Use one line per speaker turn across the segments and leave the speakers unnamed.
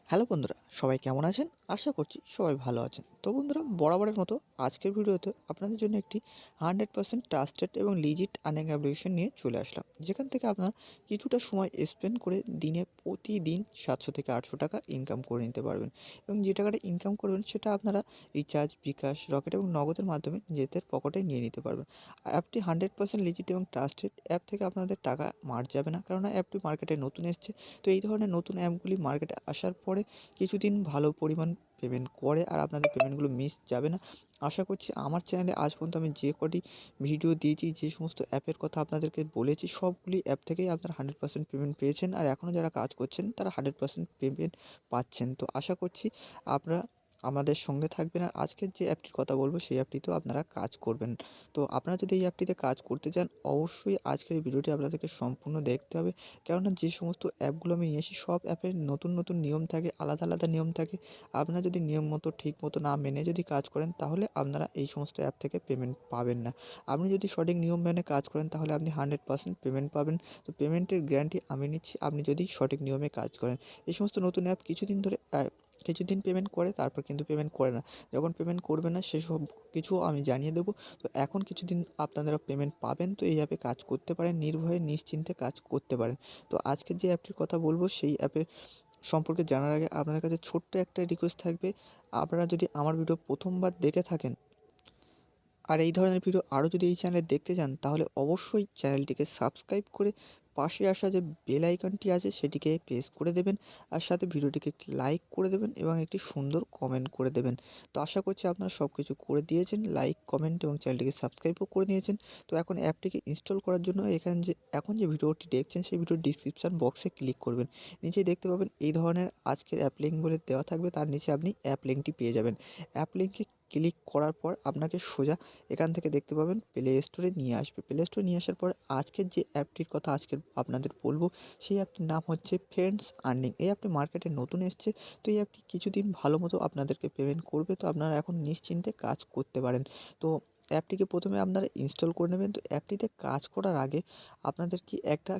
Hello বন্ধুরা, সবাই কেমন আছেন? আশা করছি সবাই ভালো আছেন। তো বন্ধুরা, বরাবরের মতো আজকের ভিডিওতে আপনাদের জন্য একটি 100% ট্রাস্টেড এবং লিজিট আর্নিং অ্যাপ্লিকেশন নিয়ে চলে আসলাম। যেখান থেকে আপনারা কিছুটা সময় স্পেন্ড করে দিনে প্রতিদিন 700 থেকে 800 টাকা ইনকাম করে নিতে পারবেন। এবং যে টাকাটা ইনকাম করবেন সেটা আপনারা রিচার্জ, বিকাশ, রকেট এবং নগদের মাধ্যমে নিজেদের পকেটে নিয়ে নিতে পারবেন। অ্যাপটি 100% লিজিট এবং ট্রাস্টেড। অ্যাপ থেকে আপনাদের টাকা মার যাবে না, কেননা অ্যাপটি মার্কেটে নতুন এসছে। তো এই ধরনের নতুন অ্যাপগুলি মার্কেটে আসার পরে কিছুদিন ভালো পরিমাণ পেমেন্ট করে, আর আপনাদের পেমেন্টগুলো মিস যাবে না। আশা করছি আমার চ্যানেলে আজ পর্যন্ত আমি যে কটি ভিডিও দিয়েছি, যে সমস্ত অ্যাপের কথা আপনাদেরকে বলেছি, সবগুলি অ্যাপ থেকেই আপনারা 100% পেমেন্ট পেয়েছেন, আর এখনও যারা কাজ করছেন তারা 100% পেমেন্ট পাচ্ছেন। তো আশা করছি আপনারা আমাদের সঙ্গে থাকবেন, আর আজকের যে অ্যাপটির কথা বলবো সেই অ্যাপটিতেও আপনারা কাজ করবেন। তো আপনারা যদি এই অ্যাপটিতে কাজ করতে চান, অবশ্যই আজকের এই ভিডিওটি আপনাদেরকে সম্পূর্ণ দেখতে হবে। কেননা যে সমস্ত অ্যাপগুলো আমি নিয়ে আসি, সব অ্যাপের নতুন নতুন নিয়ম থাকে, আলাদা আলাদা নিয়ম থাকে। আপনারা যদি নিয়ম মতো ঠিক মতো না মেনে যদি কাজ করেন, তাহলে আপনারা এই সমস্ত অ্যাপ থেকে পেমেন্ট পাবেন না। আপনি যদি সঠিক নিয়ম মেনে কাজ করেন, তাহলে আপনি 100% পেমেন্ট পাবেন। তো পেমেন্টের গ্যারান্টি আমি নিচ্ছি, আপনি যদি সঠিক নিয়মে কাজ করেন। এই সমস্ত নতুন অ্যাপ কিছুদিন ধরে কিছুদিন পেমেন্ট করে, তারপর কিন্তু পেমেন্ট করে না। যখন পেমেন্ট করবে না সেসব কিছু আমি জানিয়ে দেবো। তো এখন কিছুদিন আপনারা পেমেন্ট পাবেন, তো এই অ্যাপে কাজ করতে পারেন, নির্ভয়ে নিশ্চিন্তে কাজ করতে পারেন। তো আজকের যে অ্যাপটির কথা বলবো সেই অ্যাপের সম্পর্কে জানার আগে আপনাদের কাছে ছোট্ট একটা রিকোয়েস্ট থাকবে। আপনারা যদি আমার ভিডিও প্রথমবার দেখে থাকেন, আর এই ধরনের ভিডিও আরও যদি এই চ্যানেলে দেখতে চান, তাহলে অবশ্যই চ্যানেলটিকে সাবস্ক্রাইব করে পাশে আসা যে বেল আইকনটি আছে সেটিকে প্রেস করে দেবেন, আর সাথে ভিডিওটিকে একটি লাইক করে দেবেন এবং একটি সুন্দর কমেন্ট করে দেবেন। তো আশা করছি আপনারা সব কিছু করে দিয়েছেন, লাইক, কমেন্ট এবং চ্যানেলটিকে সাবস্ক্রাইবও করে নিয়েছেন। তো এখন অ্যাপটিকে ইনস্টল করার জন্য এখন যে ভিডিওটি দেখছেন সেই ভিডিওর ডিসক্রিপশান বক্সে ক্লিক করবেন। নিচেই দেখতে পাবেন এই ধরনের আজকের অ্যাপ লিঙ্ক বলে দেওয়া থাকবে, তার নিচে আপনি অ্যাপ লিঙ্কটি পেয়ে যাবেন। অ্যাপ লিঙ্কে ক্লিক করার পর আপনাকে সোজা এখান থেকে দেখতে পাবেন প্লে স্টোরে নিয়ে আসবে। প্লে স্টোরে নিয়ে আসার পর আজকের যে অ্যাপটির কথা আজকের আপনাদের বলবো, সেই অ্যাপটির নাম হচ্ছে ফ্রেন্ডস আর্নিং। এই অ্যাপটি মার্কেটে নতুন এসছে। তো এই অ্যাপটি কিছুদিন ভালো মতো আপনাদেরকে পেমেন্ট করবে, তো আপনারা এখন নিশ্চিন্তে কাজ করতে পারেন। তো অ্যাপটিকে প্রথমে আপনারা ইনস্টল করে নেবেন। তো অ্যাপটিতে কাজ করার আগে আপনাদের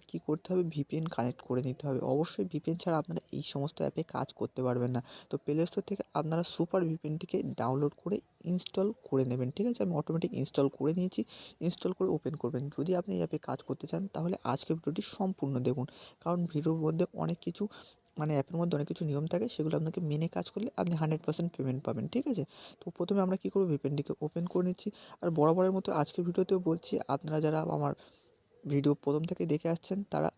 কি করতে হবে, ভিপিএন কানেক্ট করে নিতে হবে। অবশ্যই ভিপিএন ছাড়া আপনারা এই সমস্ত অ্যাপে কাজ করতে পারবেন না। তো প্লে স্টোর থেকে আপনারা সুপার ভিপিএনটিকে ডাউনলোড করে ইনস্টল করে নেবেন। ঠিক আছে? আমি অটোমেটিক ইনস্টল করে নিয়েছি। ইনস্টল করে ওপেন করবেন। যদি আপনি এই অ্যাপে কাজ করতে চান, তাহলে আজকের ভিডিওটি সম্পূর্ণ দেখুন। কারণ ভিডিওর মধ্যে অনেক কিছু, মানে অ্যাপের মধ্যে অনেক কিছু নিয়ম থাকে, সেগুলো আপনাকে মেনে কাজ করলে আপনি 100% পেমেন্ট পাবেন। ঠিক আছে? তো প্রথমে আমরা কী করব, ভিপিএনটিকে ওপেন করে নিচ্ছি। আর বরাবরের মতো আজকের ভিডিওতেও বলছি, আপনারা যারা আমার ভিডিও প্রথম থেকে দেখে আসছেন, তারা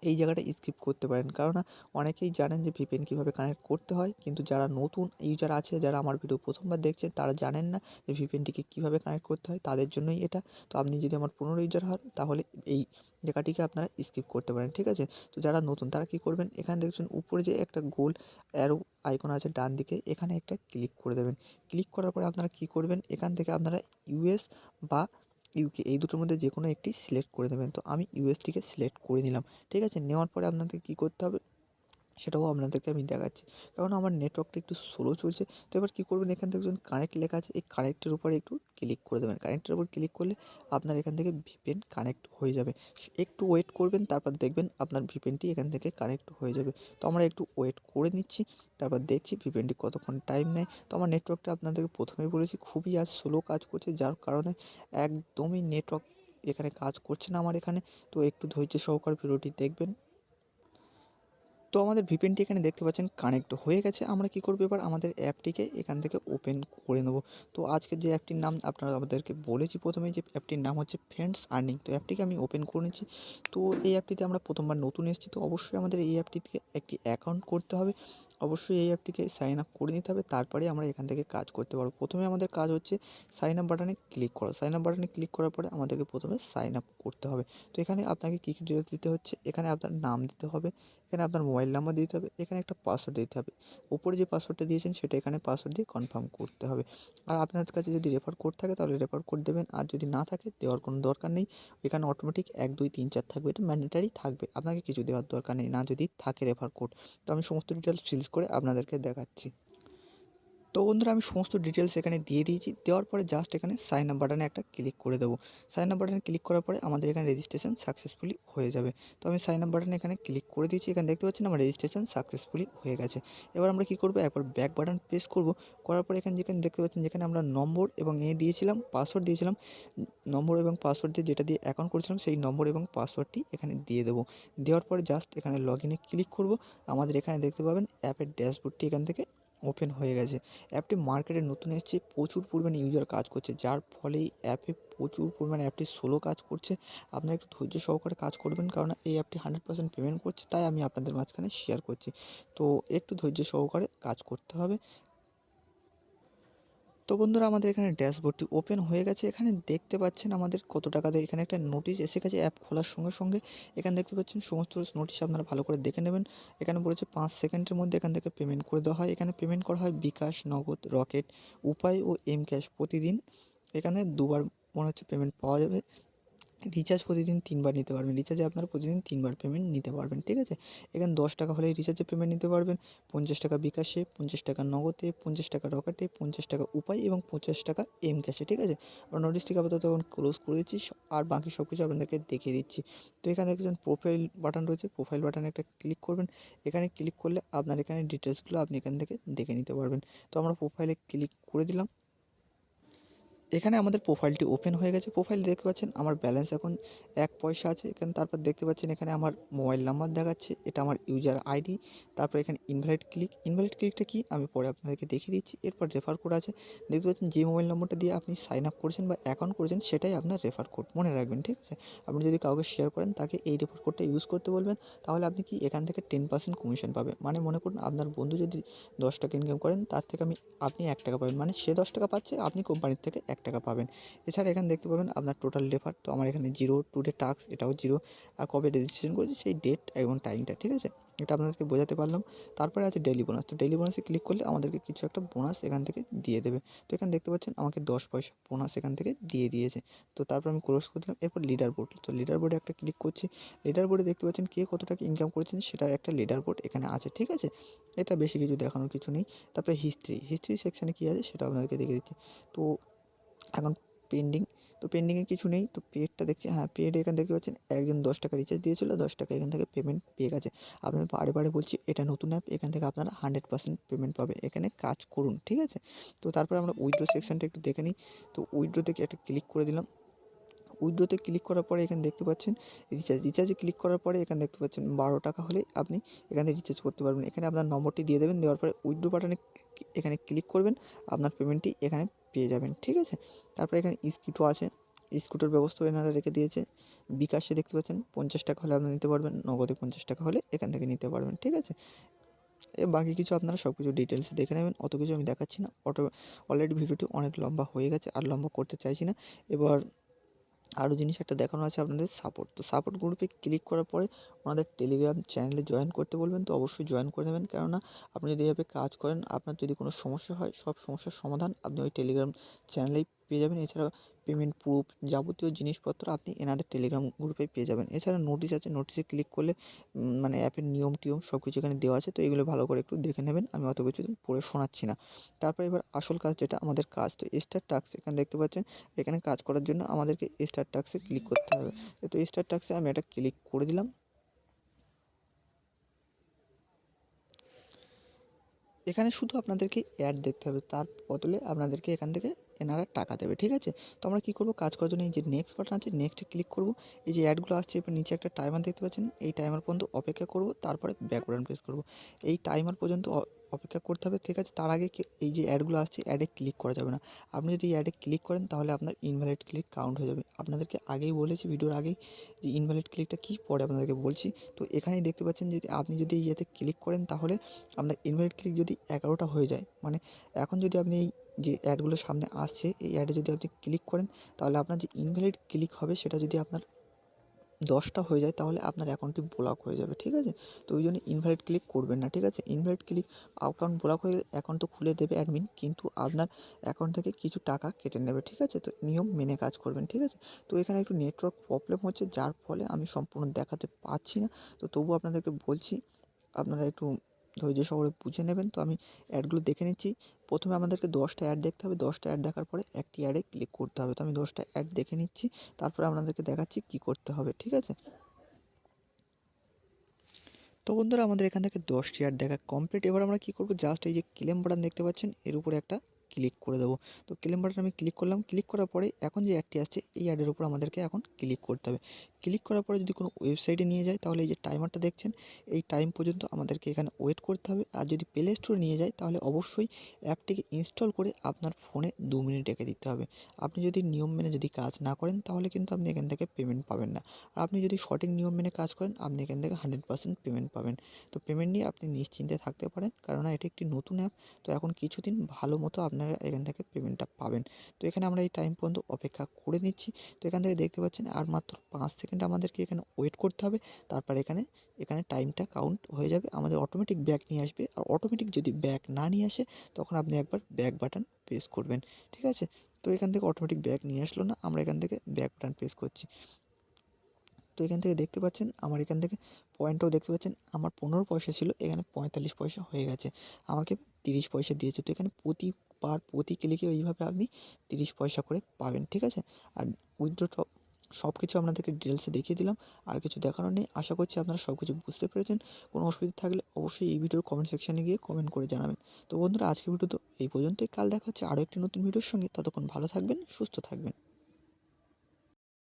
এই জায়গাটা স্কিপ করতে পারেন। কেননা অনেকেই জানেন যে ভিপিএন কীভাবে কানেক্ট করতে হয়, কিন্তু যারা নতুন ইউজার আছে, যারা আমার ভিডিও প্রথমবার দেখছেন, তারা জানেন না যে ভিপিএনটিকে কীভাবে কানেক্ট করতে হয়, তাদের জন্যই এটা। তো আপনি যদি আমার পুরনো ইউজার হন, তাহলে এই জায়গাটিকে আপনারা স্কিপ করতে পারেন। ঠিক আছে? তো যারা নতুন তারা কী করবেন, এখানে দেখছেন উপরে যে একটা গোল অ্যারো আইকন আছে ডান দিকে, এখানে একটা ক্লিক করে দেবেন। ক্লিক করার পরে আপনারা কী করবেন, এখান থেকে আপনারা ইউএস বা ইউকে এই দুটোর মধ্যে যেকোনো একটি সিলেক্ট করে দেবেন। তো আমি ইউএসটিকে সিলেক্ট করে নিলাম। ঠিক আছে? নেওয়ার পরে আপনাদের কী করতে হবে সেটাও আপনাদেরকে আমি দেখাচ্ছি। কারণ আমার নেটওয়ার্কটা একটু স্লো চলছে। তো এবার কী করবেন, এখান থেকে যখন কানেক্ট লেখা আছে, এই কানেক্টের উপরে একটু ক্লিক করে দেবেন। কানেক্টের উপর ক্লিক করলে আপনার এখান থেকে ভিপিএন কানেক্ট হয়ে যাবে। একটু ওয়েট করবেন, তারপর দেখবেন আপনার ভিপিএনটি এখান থেকে কানেক্ট হয়ে যাবে। তো আমরা একটু ওয়েট করে নিচ্ছি, তারপর দেখছি ভিপিএনটি কতক্ষণ টাইম নেয়। তো আমার নেটওয়ার্কটা আপনাদেরকে প্রথমেই বলেছি খুবই আজ স্লো কাজ করছে, যার কারণে একদমই নেটওয়ার্ক এখানে কাজ করছে না আমার এখানে। তো একটু ধৈর্য সহকারে ভিডিওটি দেখবেন। তো আমাদের ভিপিএনটি এখানে দেখতে পাচ্ছেন কানেক্ট হয়ে গেছে। আমরা কি করব, এবার আমাদের অ্যাপটিকে এখান থেকে ওপেন করে নেব। তো আজকের যে অ্যাপটির নাম আপনারা আমাদেরকে বলেছি প্রথমেই, যে অ্যাপটির নাম হচ্ছে ফ্রেন্ডস আর্নিং। তো অ্যাপটিকে আমি ওপেন করে নিচ্ছি। তো এই অ্যাপটিতে আমরা প্রথমবার নতুন এসেছি, তো অবশ্যই আমাদের এই অ্যাপটিতে একটি অ্যাকাউন্ট করতে হবে। অবশ্যই এই অ্যাপটিকে সাইন আপ করে নিতে হবে, তারপরে আমরা এখান থেকে কাজ করতে পারবো। প্রথমে আমাদের কাজ হচ্ছে সাইন আপ বাটনে ক্লিক করা। সাইন আপ বাটনে ক্লিক করার পরে আমাদেরকে প্রথমে সাইন আপ করতে হবে। তো এখানে আপনাকে কী কী ডিটেলস দিতে হচ্ছে, এখানে আপনার নাম দিতে হবে, এখানে আপনার মোবাইল নাম্বার দিতে হবে, এখানে একটা পাসওয়ার্ড দিতে হবে। উপরে যে পাসওয়ার্ডটা দিয়েছেন সেটা এখানে পাসওয়ার্ড দিয়ে কনফার্ম করতে হবে। আর আপনাদের কাছে যদি রেফার কোড থাকে তাহলে রেফার কোড দেবেন, আর যদি না থাকে দেওয়ার কোনো দরকার নেই। এখানে অটোমেটিক 1 2 3 4 থাকবে, এটা ম্যান্ডেটারি থাকবে, আপনাকে কিছু দেওয়ার দরকার নেই না যদি থাকে রেফার কোড। তো আমি সমস্ত ডিটেলস ফিল করে আপনাদেরকে দেখাচ্ছি। তো বন্ধুরা আমি সমস্ত ডিটেলস এখানে দিয়ে দিয়েছি। দেওয়ার পরে জাস্ট এখানে সাইন আপ বাটনে একটা ক্লিক করে দেবো। সাইন আপ বাটনে ক্লিক করার পরে আমাদের এখানে রেজিস্ট্রেশন সাকসেসফুলি হয়ে যাবে। তো আমি সাইন আপ বাটনে এখানে ক্লিক করে দিয়েছি। এখানে দেখতে পাচ্ছেন আমার রেজিস্ট্রেশন সাকসেসফুলি হয়ে গেছে। এবার আমরা কি করব, একবার ব্যাক বাটন প্রেস করব। করার পরে যেখানে দেখতে পাচ্ছেন, যেখানে আমরা নম্বর এবং দিয়েছিলাম, পাসওয়ার্ড দিয়েছিলাম, নম্বর এবং পাসওয়ার্ড দিয়ে যেটা দিয়ে অ্যাকাউন্ট করেছিলাম সেই নম্বর এবং পাসওয়ার্ডটি এখানে দিয়ে দেবো। দেওয়ার পরে জাস্ট এখানে লগইনে ক্লিক করব। আমাদের এখানে দেখতে পাবেন অ্যাপের ড্যাশবোর্ডটি এখান থেকে ওপেন হয়ে গেছে। অ্যাপটি মার্কেটে নতুন এসেছে, প্রচুর পরিমাণে ইউজার কাজ করছে, যার ফলে এই অ্যাপে প্রচুর পরিমাণে অ্যাপটি স্লো কাজ করছে। আপনারা একটু ধৈর্য সহকারে কাজ করবেন, কারণ এই অ্যাপটি 100% পেমেন্ট করছে, তাই আমি আপনাদের মাঝখানে শেয়ার করছি। তো একটু ধৈর্য সহকারে কাজ করতে হবে। তো বন্ধুরা আমাদের এখানে ড্যাশবোর্ডটি ওপেন হয়ে গেছে। এখানে দেখতে পাচ্ছেন আমাদের কত টাকা দেয়। এখানে একটা নোটিশ এসে গেছে অ্যাপ খোলার সঙ্গে সঙ্গে। এখানে দেখতে পাচ্ছেন সমস্ত নোটিশ আপনারা ভালো করে দেখে নেবেন। এখানে বলেছে 5 সেকেন্ডের মধ্যে এখান থেকে পেমেন্ট করে দেওয়া হয়। এখানে পেমেন্ট করা হয় বিকাশ, নগদ, রকেট, উপায় ও এম ক্যাশ। প্রতিদিন এখানে দুবার মনে হচ্ছে পেমেন্ট পাওয়া যাবে। রিচার্জ প্রতিদিন 3 বার নিতে পারবেন। রিচার্জে আপনারা প্রতিদিন 3 বার পেমেন্ট নিতে পারবেন, ঠিক আছে? এখানে 10 টাকা হলে রিচার্জে পেমেন্ট নিতে পারবেন, 50 টাকা বিকাশে, 50 টাকা নগদে, 50 টাকা রকেটে, 50 টাকা উপায় এবং 50 টাকা এম ক্যাশে, ঠিক আছে? আমরা নোটিশটিকে আপাতত এখন ক্লোজ করে দিচ্ছি। আর বাকি সব কিছু আপনাদেরকে দেখিয়ে দিচ্ছি। তো এখানে দেখছেন প্রোফাইল বাটন রয়েছে। প্রোফাইল বাটনে একটা ক্লিক করবেন। এখানে ক্লিক করলে আপনার এখানে ডিটেলসগুলো আপনি এখান থেকে দেখে নিতে পারবেন। তো আমরা প্রোফাইলে ক্লিক করে দিলাম। এখানে আমাদের প্রোফাইলটি ওপেন হয়ে গেছে। প্রোফাইলে দেখতে পাচ্ছেন আমার ব্যালেন্স এখন 1 পয়সা আছে। এখানে তারপর দেখতে পাচ্ছেন এখানে আমার মোবাইল নাম্বার দেখাচ্ছে। এটা আমার ইউজার আইডি। তারপর এখানে ইনভ্যালিড ক্লিক। ইনভ্যালিড ক্লিকটা কি আমি পরে আপনাদেরকে দেখিয়ে দিচ্ছি। এরপর রেফার কোড আছে। দেখতে পাচ্ছেন যে মোবাইল নম্বরটা দিয়ে আপনি সাইন আপ করেছেন বা অ্যাকাউন্ট করেছেন সেটাই আপনার রেফার কোড। মনে রাখবেন, ঠিক আছে? আপনি যদি কাউকে শেয়ার করেন তাকে এই রেফার কোডটা ইউজ করতে বলবেন। তাহলে আপনি কি এখান থেকে 10% কমিশন পাবেন। মানে মনে করুন আপনার বন্ধু যদি 10 টাকা ইনকাম করেন, তার থেকে আপনি 1 টাকা পাবেন। মানে সে 10 টাকা পাচ্ছে, আপনি কোম্পানির থেকে 1 টাকা পাবেন। এছাড়া এখানে দেখতে পাবেন আপনার টোটাল রেফার। তো আমার এখানে 0 টুডে টাস্ক, এটাও 0। আর কবে রেজিস্ট্রেশন করেছি সেই ডেট এবং টাইমটা, ঠিক আছে? এটা আপনাদেরকে বোঝাতে পারলাম। তারপরে আছে ডেইলি বোনাস। তো ডেইলি বোনাসে ক্লিক করলে আমাদেরকে কিছু একটা বোনাস এখান থেকে দিয়ে দেবে। তো এখানে দেখতে পাচ্ছেন আমাকে 10 পয়সা বোনাস এখান থেকে দিয়ে দিয়েছে। তো তারপর আমি ক্লোজ করে দিলাম। এরপর লিডার বোর্ড। তো লিডার বোর্ডে একটা ক্লিক করছি। লিডার বোর্ডে দেখতে পাচ্ছেন কে কত টাকা ইনকাম করেছেন সেটার একটা লিডার বোর্ড এখানে আছে, ঠিক আছে? এটা বেশি কিছু দেখানোর কিছু নেই। তারপরে হিস্ট্রি। হিস্ট্রি সেকশানে কী আছে সেটা আপনাদেরকে দেখিয়ে দিচ্ছি। তো এখন পেন্ডিং। তো পেন্ডিংয়ে কিছু নেই। তো পেডটা দেখছি, হ্যাঁ, পেড এখানে দেখতে পাচ্ছেন একজন 10 টাকা রিচার্জ দিয়েছিল, 10 টাকা এখান থেকে পেমেন্ট পেয়ে গেছে। আপনাদের বারে বারে বলছি এটা নতুন অ্যাপ, এখান থেকে আপনারা 100% পেমেন্ট পাবে। এখানে কাজ করুন, ঠিক আছে? তো তারপরে আমরা উইথড্র সেকশনটা একটু দেখে নিই। তো উইথড্রোতে একটা ক্লিক করে দিলাম। উইথড্রোতে ক্লিক করার পরে এখানে দেখতে পাচ্ছেন রিচার্জ। রিচার্জে ক্লিক করার পরে এখানে দেখতে পাচ্ছেন 12 টাকা হলেই আপনি এখান থেকে রিচার্জ করতে পারবেন। এখানে আপনার নম্বরটি দিয়ে দেবেন। দেওয়ার পরে উইথড্রো বাটনে এখানে ক্লিক করবেন। আপনার পেমেন্টটি এখানে পেয়ে যাবেন, ঠিক আছে? তারপরে এখানে স্কিটও আছে। স্কুটের ব্যবস্থাও এনারা রেখে দিয়েছে। বিকাশে দেখতে পাচ্ছেন 50 টাকা হলে আপনি নিতে পারবেন। নগদে 50 টাকা হলে এখান থেকে নিতে পারবেন, ঠিক আছে? বাকি কিছু আপনারা সব কিছু ডিটেলসে দেখে নেবেন। অত কিছু আমি দেখাচ্ছি না। অলরেডি ভিডিওটি অনেক লম্বা হয়ে গেছে। আর লম্বা করতে চাইছি না। এবার আরও জিনিস একটা দেখানো আছে আপনাদের সাপোর্ট। তো সাপোর্ট গ্রুপে ক্লিক করার পরে ওনাদের টেলিগ্রাম চ্যানেলে জয়েন করতে বলবেন। তো অবশ্যই জয়েন করে নেবেন। কেননা আপনি যদি এভাবে কাজ করেন, আপনার যদি কোনো সমস্যা হয়, সব সমস্যার সমাধান আপনি ওই টেলিগ্রাম চ্যানেলেই পেয়ে যাবেন। এছাড়া পেমেন্ট প্রুফ যাবতীয় জিনিসপত্র আপনি এনাদের টেলিগ্রাম গ্রুপে পেয়ে যাবেন। এছাড়া নোটিশ আছে। নোটিশে ক্লিক করলে মানে অ্যাপের নিয়ম-টিয়ম সব কিছু এখানে দেওয়া আছে। তো এগুলো ভালো করে একটু দেখে নেবেন। আমি অত কিছু পড়ে শোনাচ্ছি না। তারপরে এবার আসল কাজ, যেটা আমাদের কাজ। তো স্টার্ট টাস্ক এখানে দেখতে পাচ্ছেন। এখানে কাজ করার জন্য আমাদেরকে স্টার্ট টাস্কে ক্লিক করতে হবে। তো স্টার্ট টাস্কে আমি এটা ক্লিক করে দিলাম। এখানে শুধু আপনাদেরকে অ্যাড দেখতে হবে, তার বদলে আপনাদেরকে এখান থেকে এনারা টাকা দেবে, ঠিক আছে? তো আমরা কী করব, কাজ করার জন্য এই যে নেক্সট বাটন আছে, নেক্সটে ক্লিক করব। এই যে অ্যাডগুলো আসছে, এরপর নিচে একটা টাইমার দেখতে পাচ্ছেন, এই টাইমার পর্যন্ত অপেক্ষা করব, তারপরে ব্যাক বাটন প্রেস করব। এই টাইমার পর্যন্ত অপেক্ষা করতে হবে, ঠিক আছে? তার আগে এই যে অ্যাডগুলো আসছে, অ্যাডে ক্লিক করা যাবে না। আপনি যদি এই অ্যাডে ক্লিক করেন তাহলে আপনার ইনভ্যালিড ক্লিক কাউন্ট হয়ে যাবে। আপনাদেরকে আগেই বলেছি ভিডিওর আগেই যে ইনভ্যালিড ক্লিকটা কী, পরে আপনাদেরকে বলছি। তো এখানেই দেখতে পাচ্ছেন যে আপনি যদি এই ইয়েতে ক্লিক করেন তাহলে আপনার ইনভ্যালিড ক্লিক যদি 11টা হয়ে যায়, মানে এখন যদি আপনি এই যে অ্যাডগুলো সামনে আসছে, এই অ্যাডে যদি আপনি ক্লিক করেন তাহলে আপনার যে ইনভ্যালিড ক্লিক হবে সেটা যদি আপনার 10টা হয়ে যায় তাহলে আপনার অ্যাকাউন্টটি ব্লক হয়ে যাবে, ঠিক আছে? তো ওই জন্য ইনভ্যালিড ক্লিক করবেন না, ঠিক আছে? ইনভ্যালিড ক্লিক অ্যাকাউন্ট ব্লক হয়ে গেলে অ্যাকাউন্ট তো খুলে দেবে অ্যাডমিন, কিন্তু আপনার অ্যাকাউন্ট থেকে কিছু টাকা কেটে নেবে, ঠিক আছে? তো নিয়ম মেনে কাজ করবেন, ঠিক আছে? তো এখানে একটু নেটওয়ার্ক প্রবলেম হচ্ছে, যার ফলে আমি সম্পূর্ণ দেখাতে পারছি না। তো তবুও আপনাদেরকে বলছি, আপনারা একটু ধৈর্য সহকারে বুঝে নেবেন। তো আমি অ্যাডগুলো দেখে নিচ্ছি। প্রথমে আমাদেরকে 10টা অ্যাড দেখতে হবে। 10টা অ্যাড দেখার পরে একটি অ্যাডে ক্লিক করতে হবে। তো আমি 10টা অ্যাড দেখে নিচ্ছি, তারপরে আপনাদেরকে দেখাচ্ছি কী করতে হবে, ঠিক আছে? তো বন্ধুরা, আমাদের এখান থেকে 10টি অ্যাড দেখা কমপ্লিট। এবার আমরা কী করব, জাস্ট এই যে ক্লেম বাটন দেখতে পাচ্ছেন, এর উপরে একটা ক্লিক করে দেবো। তো ক্লেম বাটন আমি ক্লিক করলাম। ক্লিক করার পরে এখন যে অ্যাডটি আসছে, এই অ্যাডের উপর আমাদেরকে এখন ক্লিক করতে হবে। ক্লিক করার পরে যদি কোনো ওয়েবসাইটে নিয়ে যায়, তাহলে এই যে টাইমারটা দেখছেন, এই টাইম পর্যন্ত আমাদেরকে এখানে ওয়েট করতে হবে। আর যদি প্লে স্টোরে নিয়ে যায়, তাহলে অবশ্যই অ্যাপটিকে ইনস্টল করে আপনার ফোনে 2 মিনিট রেখে দিতে হবে। আপনি যদি নিয়ম মেনে যদি কাজ না করেন, তাহলে কিন্তু আপনি এখান থেকে পেমেন্ট পাবেন না। আর আপনি যদি সঠিক নিয়ম মেনে কাজ করেন, আপনি এখান থেকে 100% পেমেন্ট পাবেন। তো পেমেন্ট নিয়ে আপনি নিশ্চিন্তে থাকতে পারেন, কেননা এটি একটি নতুন অ্যাপ। তো এখন কিছুদিন ভালো মতো আপনারা এখান থেকে পেমেন্টটা পাবেন। তো এখানে আমরা এই টাইম পর্যন্ত অপেক্ষা করে নিচ্ছি। তো এখান থেকে দেখতে পাচ্ছেন আর মাত্র 5 সেকেন্ড আমাদেরকে এখানে ওয়েট করতে হবে। তারপর এখানে টাইমটা কাউন্ট হয়ে যাবে। আমাদের অটোমেটিক ব্যাক নিয়ে আসবে। আর অটোমেটিক যদি ব্যাক না নিয়ে আসে, তখন আপনি একবার ব্যাক বাটন প্রেস করবেন, ঠিক আছে? তো এখান থেকে অটোমেটিক ব্যাক নিয়ে আসলো না, আমরা এখান থেকে ব্যাক বাটন প্রেস করছি। তো এখান থেকে দেখতে পাচ্ছেন, আমার এখান থেকে পয়েন্টটাও দেখতে পাচ্ছেন, আমার 15 পয়সা ছিল, এখানে 45 পয়সা হয়ে গেছে। আমাকে 30 পয়সা দিয়েছে। তো এখানে প্রতি ক্লিকে এইভাবে আপনি 30 পয়সা করে পাবেন, ঠিক আছে? আর উইথড্র সব কিছু আপনাদেরকে ডিটেলসে দেখিয়ে দিলাম। আর কিছু দেখানোর নেই। আশা করছি আপনারা সব কিছু বুঝতে পেরেছেন। কোনো অসুবিধা থাকলে অবশ্যই এই ভিডিওর কমেন্ট সেকশনে গিয়ে কমেন্ট করে জানাবেন। তো বন্ধুরা, আজকের ভিডিও তো এই পর্যন্তই। কাল দেখা হচ্ছে আরও একটি নতুন ভিডিওর সঙ্গে। ততক্ষণ ভালো থাকবেন, সুস্থ থাকবেন।